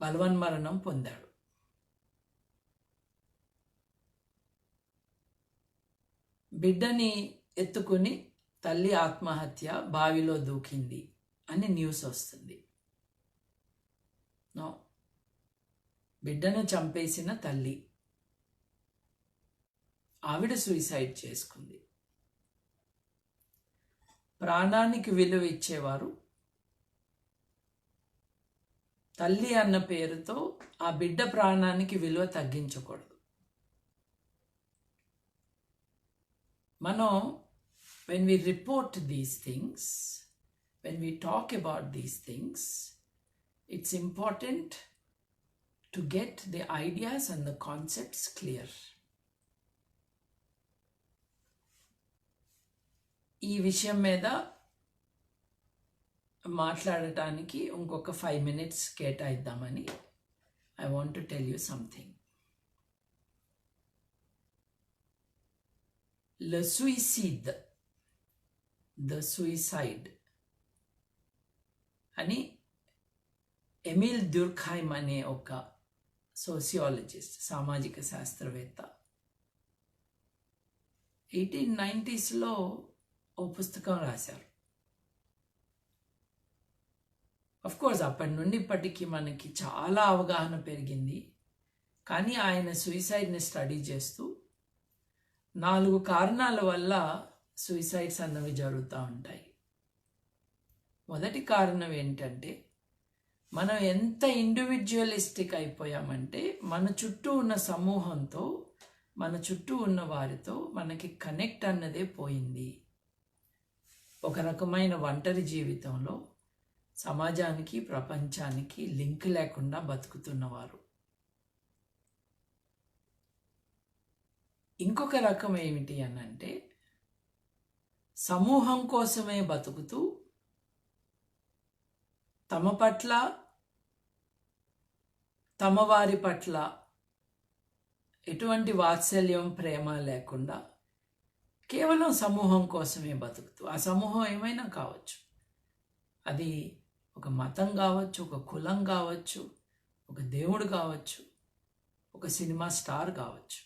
బలవన్మరణం పొందాడు. బిడ్డని ఎత్తుకుని తల్లి ఆత్మహత్య, బావిలో దూకింది అని న్యూస్ వస్తుంది. నో, బిడ్డను చంపేసిన తల్లి ఆవిడ సూసైడ్ చేసుకుంది. ప్రాణానికి విలువ ఇచ్చేవారు తల్లి అన్న పేరుతో ఆ బిడ్డ ప్రాణానికి విలువ తగ్గించకూడదు. మనం when we report these things, when we talk about these things, it's important to get the ideas and the concepts clear. ఈ విషయం మీద మాట్లాడటానికి ఇంకొక 5 minutes కేటాయిద్దామని I want to tell you something. Le suicide, the suicide అని ఎమిల్ డ్యూర్ఖైమ్ అనే ఒక సోషియాలజిస్ట్, సామాజిక శాస్త్రవేత్త 1890sలో ఓ పుస్తకం రాశారు. కోర్స్ అప్పటి నుండి ఇప్పటికీ మనకి చాలా అవగాహన పెరిగింది. కానీ ఆయన సూసైడ్ని స్టడీ చేస్తూ 4 కారణాల వల్ల సూసైడ్స్ అన్నవి జరుగుతూ ఉంటాయి. మొదటి కారణం ఏంటంటే, మనం ఎంత ఇండివిజువలిస్టిక్ అయిపోయామంటే మన చుట్టూ ఉన్న సమూహంతో, మన చుట్టూ ఉన్న వారితో మనకి కనెక్ట్ అన్నదే పోయింది. ఒక రకమైన ఒంటరి జీవితంలో సమాజానికి, ప్రపంచానికి లింక్ లేకుండా బతుకుతున్నవారు. ఇంకొక రకం ఏమిటి అనంటే, సమూహం కోసమే బతుకుతూ తమ పట్ల, తమ వారి పట్ల ఎటువంటి వాత్సల్యం, ప్రేమ లేకుండా కేవలం సమూహం కోసమే బతుకుతూ, ఆ సమూహం ఏమైనా కావచ్చు, అది ఒక మతం కావచ్చు, ఒక కులం కావచ్చు, ఒక దేవుడు కావచ్చు, ఒక సినిమా స్టార్ కావచ్చు,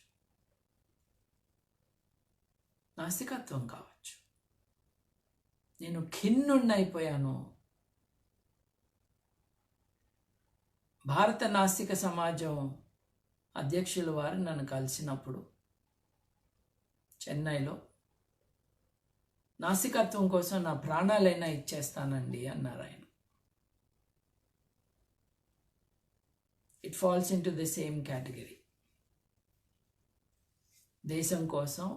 నాస్తికత్వం కావచ్చు. నేను ఖిన్నున్నైపోయాను. భారత నాస్తిక సమాజం అధ్యక్షుల వారు నన్ను కలిసినప్పుడు చెన్నైలో, నాస్తికత్వం కోసం నా ప్రాణాలైనా ఇచ్చేస్తానండి అన్నారు ఆయన. It falls into the same category. దేశం కోసం,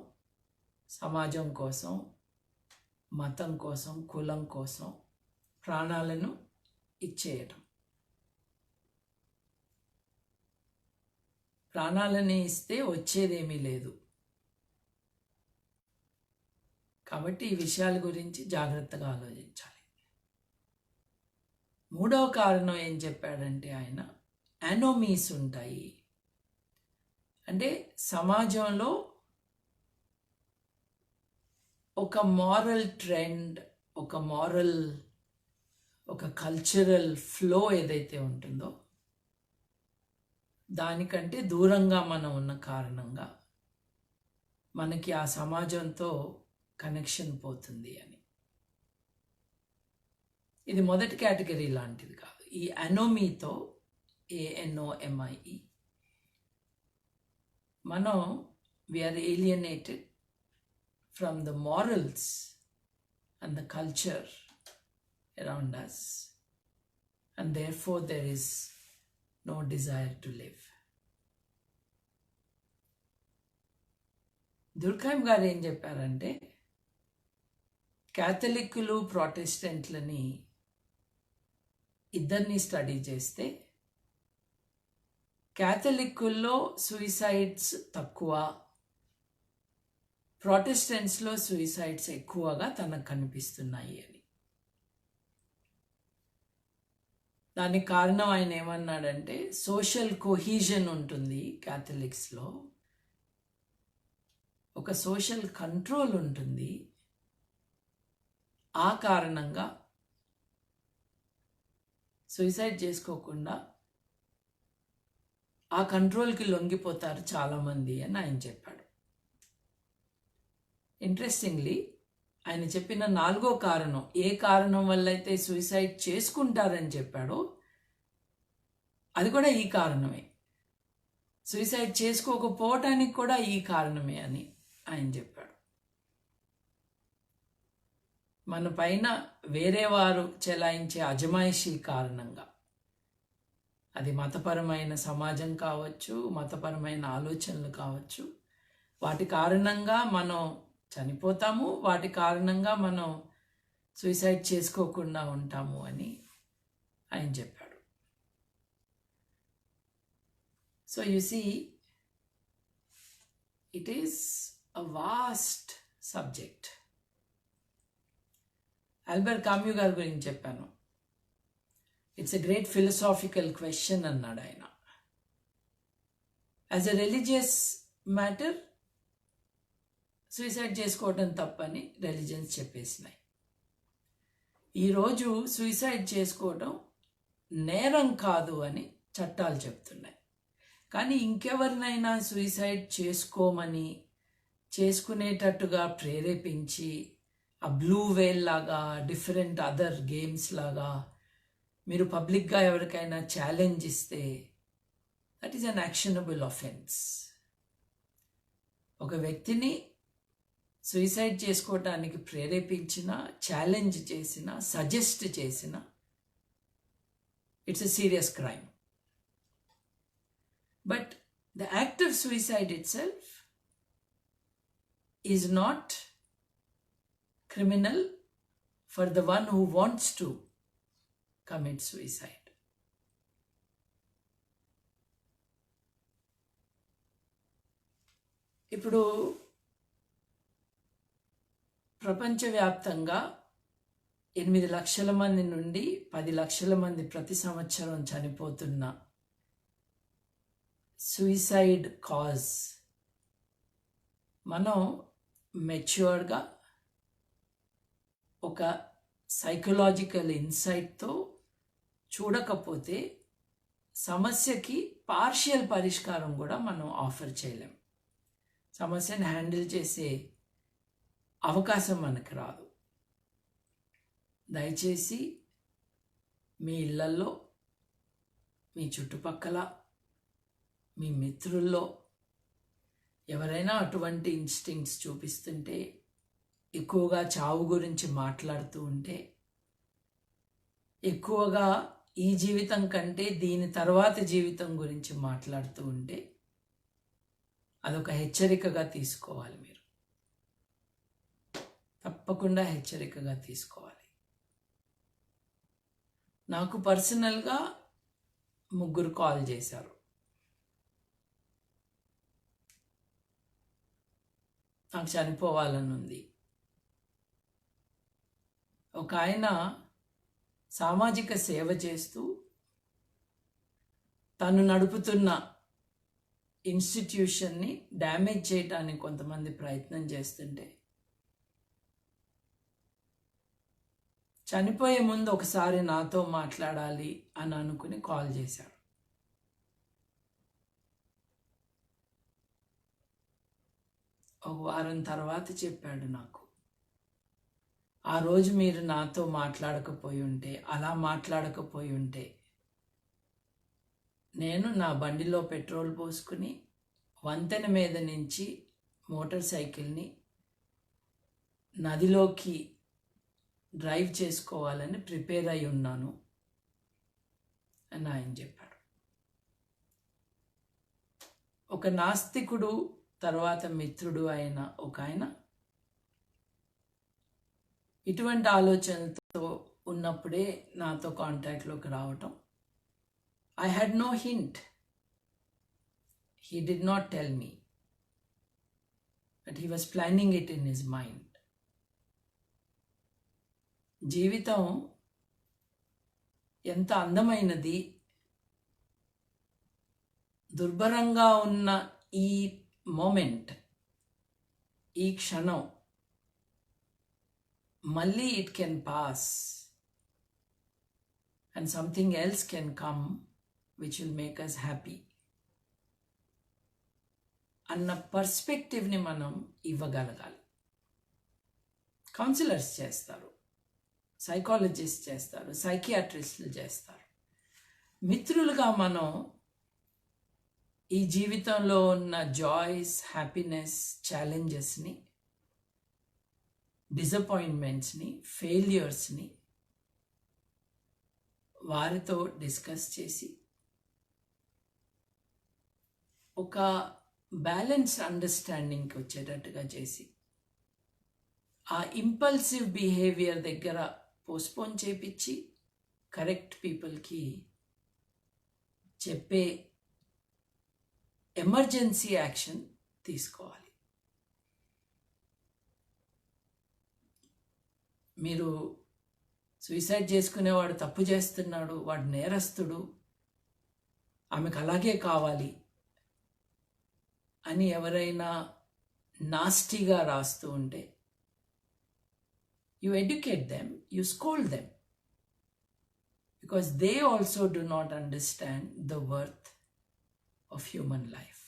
సమాజం కోసం, మతం కోసం, కులం కోసం ప్రాణాలను ఇచ్చేయటం. ప్రాణాలని ఇస్తే వచ్చేదేమీ లేదు. కాబట్టి ఈ విషయాల గురించి జాగ్రత్తగా ఆలోచించాలి. మూడవ కారణం ఏం చెప్పాడంటే ఆయన, యానోమీస్ ఉంటాయి. అంటే సమాజంలో ఒక మారల్ ట్రెండ్, ఒక కల్చరల్ ఫ్లో ఏదైతే ఉంటుందో దానికంటే దూరంగా మనం ఉన్న కారణంగా మనకి ఆ సమాజంతో కనెక్షన్ పోతుంది అని. ఇది మొదటి కేటగిరీ లాంటిది కాదు. ఈ అనోమీతో, ANOMIE, మనం we're alienated from the morals and the culture around us, and therefore there is no desire to live. Durkheim గారు ఏం చెప్పారంటే, క్యాథలిక్కులు ప్రొటెస్టెంట్లని ఇద్దరిని స్టడీ చేస్తే క్యాథలిక్కుల్లో సూయిసైడ్స్ తక్కువ, ప్రొటెస్టెంట్స్లో సూయిసైడ్స్ ఎక్కువగా తనకు కనిపిస్తున్నాయి అని. దానికి కారణం ఆయన ఏమన్నాడంటే, సోషల్ కొహీజన్ ఉంటుంది క్యాథలిక్స్లో, ఒక సోషల్ కంట్రోల్ ఉంటుంది. ఆ కారణంగా సూసైడ్ చేసుకోకుండా ఆ కంట్రోల్కి లొంగిపోతారు చాలామంది అని ఆయన చెప్పాడు. ఇంట్రెస్టింగ్లీ ఆయన చెప్పిన 4వ కారణం, ఏ కారణం వల్ల అయితే సూసైడ్ చేసుకుంటారని చెప్పాడో అది కూడా ఈ కారణమే. సూసైడ్ చేసుకోకపోవటానికి కూడా ఈ కారణమే అని ఆయన చెప్పాడు. మన పైన వేరే వారు చెలాయించే అజమాయిషీ కారణంగా, అది మతపరమైన సమాజం కావచ్చు, మతపరమైన ఆలోచనలు కావచ్చు, వాటి కారణంగా మనం చనిపోతాము, వాటి కారణంగా మనం సూసైడ్ చేసుకోకుండా ఉంటాము అని ఆయన చెప్పాడు. So you see, it is a vast subject. Albert Camus గారి గురించి చెప్పాను. It's a great philosophical question అన్నాడు ఆయన. As a religious matter suicide చేసుకోవడం తప్పని రిలీజియన్స్ చెప్పేసినాయి. ఈరోజు సూసైడ్ చేసుకోవడం నేరం కాదు అని చట్టాలు చెప్తున్నాయి. కానీ ఇంకెవరినైనా సూసైడ్ చేసుకోమని, చేసుకునేటట్టుగా ప్రేరేపించి, ఆ బ్లూ వేల్ లాగా, డిఫరెంట్ అదర్ గేమ్స్ లాగా మీరు పబ్లిక్గా ఎవరికైనా ఛాలెంజ్ ఇస్తే that is an actionable offence. ఒక వ్యక్తిని సూసైడ్ చేసుకోవటానికి ప్రేరేపించిన, ఛాలెంజ్ చేసిన, సజెస్ట్ చేసిన, it's a serious crime. But the act of suicide it self is not criminal for the one who wants to commit suicide. ఇప్పుడు ప్రపంచవ్యాప్తంగా 8 లక్షల మంది నుండి 10 లక్షల మంది ప్రతి సంవత్సరం చనిపోతున్న సూసైడ్ కాజ్ మనం మెచ్యూర్డ్గా ఒక సైకలాజికల్ ఇన్సైట్తో చూడకపోతే సమస్యకి పార్షియల్ పరిష్కారం కూడా మనం ఆఫర్ చేయలేం. సమస్యను హ్యాండిల్ చేసే అవకాశం మనకు రాదు. దయచేసి మీ ఇళ్లల్లో, మీ చుట్టుపక్కల, మీ మిత్రుల్లో ఎవరైనా అటువంటి ఇన్స్టింక్ట్స్ చూపిస్తుంటే, ఎక్కువగా చావు గురించి మాట్లాడుతూ ఉంటే, ఎక్కువగా ఈ జీవితం కంటే దీని తర్వాత జీవితం గురించి మాట్లాడుతూ ఉంటే, అదొక హెచ్చరికగా తీసుకోవాలి. మీరు తప్పకుండా హెచ్చరికగా తీసుకోవాలి. నాకు పర్సనల్గా 3 కాల్ చేశారు. నాకు చనిపోవాలని ఉంది. ఒక ఆయన సామాజిక సేవ చేస్తూ తను నడుపుతున్న ఇన్స్టిట్యూషన్ని డ్యామేజ్ చేయటానికి కొంతమంది ప్రయత్నం చేస్తుంటే, చనిపోయే ముందు ఒకసారి నాతో మాట్లాడాలి అని అనుకుని కాల్ చేశాడు. ఒక వారం తర్వాత చెప్పాడు నాకు, ఆ రోజు మీరు నాతో మాట్లాడకపోయి ఉంటే, అలా మాట్లాడకపోయి ఉంటే, నేను నా బండిలో పెట్రోల్ పోసుకుని వంతెన మీద నుంచి మోటార్ సైకిల్ని నదిలోకి డ్రైవ్ చేసుకోవాలని ప్రిపేర్ అయి ఉన్నాను అని ఆయన చెప్పాడు. ఒక నాస్తికుడు తర్వాత మిత్రుడు అయిన ఒక ఆయన ఇటువంటి ఆలోచనలతో ఉన్నప్పుడే నాతో కాంటాక్ట్లోకి రావటం. I had no hint. He did not tell me, but he was planning it in his mind. జీవితం ఎంత అందమైనది, దుర్భరంగా ఉన్న ఈ మూమెంట్, ఈ క్షణం మళ్ళీ it can pass and something else can come which will make us happy అన్న పర్స్పెక్టివ్ని మనం ఇవ్వగలగాలి. కౌన్సిలర్స్ చేస్తారు, సైకాలజిస్ట్ చేస్తారు, సైకియాట్రిస్టులు చేస్తారు. మిత్రులుగా మనం ఈ జీవితంలో ఉన్న జాయ్స్, హ్యాపీనెస్, ఛాలెంజెస్ని, డిసప్పాయింట్మెంట్స్ని, ఫెయిల్యూర్స్ని వారితో డిస్కస్ చేసి ఒక బ్యాలెన్స్ అండర్స్టాండింగ్కి వచ్చేటట్టుగా చేసి ఆ ఇంపల్సివ్ బిహేవియర్ దగ్గర పోస్ట్పోన్ చేపించి కరెక్ట్ పీపుల్కి చెప్పే ఎమర్జెన్సీ యాక్షన్ తీసుకోవాలి. మీరు సూసైడ్ చేసుకునేవాడు తప్పు చేస్తున్నాడు, వాడు నేరస్తుడు, ఆమెకు అలాగే కావాలి అని ఎవరైనా నాస్టీగా రాస్తూ ఉంటే, you educate them, you scold them, because they also do not understand the worth of human life.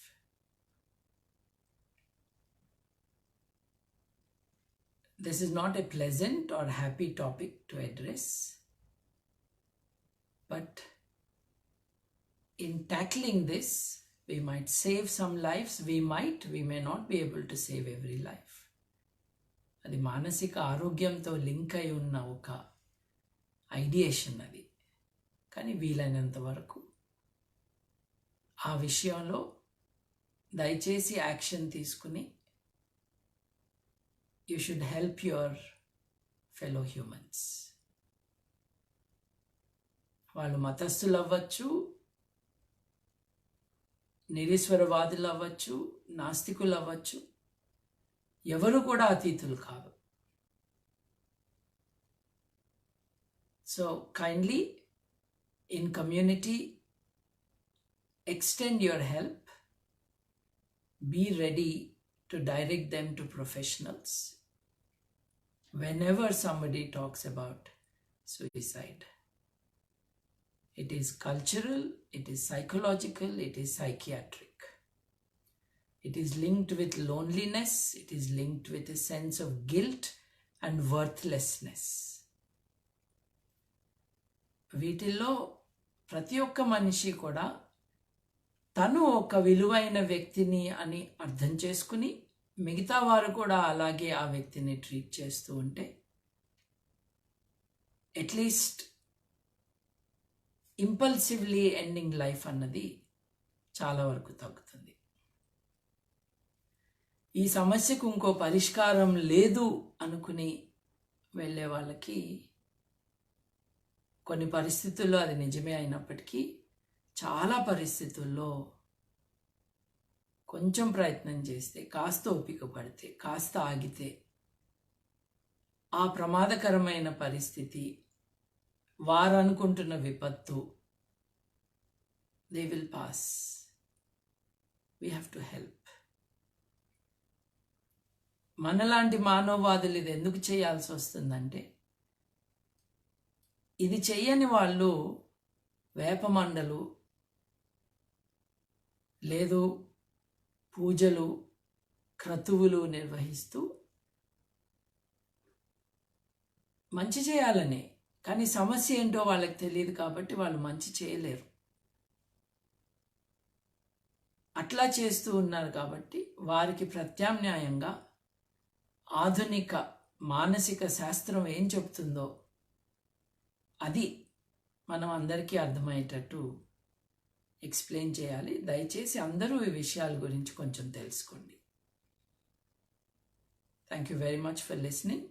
This is not a pleasant or happy topic to address, but in tackling this, we might save some lives, we may not be able to save every life. అది మానసిక ఆరోగ్యంతో లింక్ అయి ఉన్న ఒక ఐడియేషన్ అది. కానీ వీలైనంత వరకు ఆ విషయంలో దయచేసి యాక్షన్ తీసుకుని you should help your fellow humans. వాళ్ళు మతస్థులు అవ్వచ్చు, నిరీశ్వరవాదులు అవ్వచ్చు, నాస్తికులు అవ్వచ్చు, ఎవరు కూడా అతీతులు కాదు. So kindly in community extend your help, be ready to direct them to professionals whenever somebody talks about suicide. It is cultural, it is psychological, it is psychiatric. It is linked with loneliness, it is linked with a sense of guilt and worthlessness. వీటిల్లో ప్రతి ఒక్క మనిషి కూడా తను ఒక విలువైన వ్యక్తిని అని అర్థం చేసుకుని మిగతా వారు కూడా అలాగే ఆ వ్యక్తిని ట్రీట్ చేస్తూ ఉంటే అట్లీస్ట్ ఇంపల్సివ్లీ ఎండింగ్ లైఫ్ అన్నది చాలా వరకు తగ్గుతుంది. ఈ సమస్యకు ఇంకో పరిష్కారం లేదు అనుకుని వెళ్ళే వాళ్ళకి కొన్ని పరిస్థితుల్లో అది నిజమే అయినప్పటికీ చాలా పరిస్థితుల్లో కొంచెం ప్రయత్నం చేస్తే, కాస్త ఓపిక పడితే, కాస్త ఆగితే ఆ ప్రమాదకరమైన పరిస్థితి, వారు అనుకుంటున్న విపత్తు, they will pass. We have to help. మనలాంటి మానవవాదులు ఇది ఎందుకు చేయాల్సి వస్తుందంటే, ఇది చెయ్యని వాళ్ళు వేపమండలు లేదు పూజలు, క్రతువులు నిర్వహిస్తూ మంచి చేయాలని, కానీ సమస్య ఏంటో వాళ్ళకి తెలియదు కాబట్టి వాళ్ళు మంచి చేయలేరు. అట్లా చేస్తూ ఉన్నారు కాబట్టి వారికి ప్రత్యామ్నాయంగా ఆధునిక మానసిక శాస్త్రం ఏం చెప్తుందో అది మనం అందరికీ అర్థమయ్యేటట్టు ఎక్స్ప్లెయిన్ చేయాలి. దయచేసి అందరూ ఈ విషయాల గురించి కొంచెం తెలుసుకోండి. Thank you very much for listening.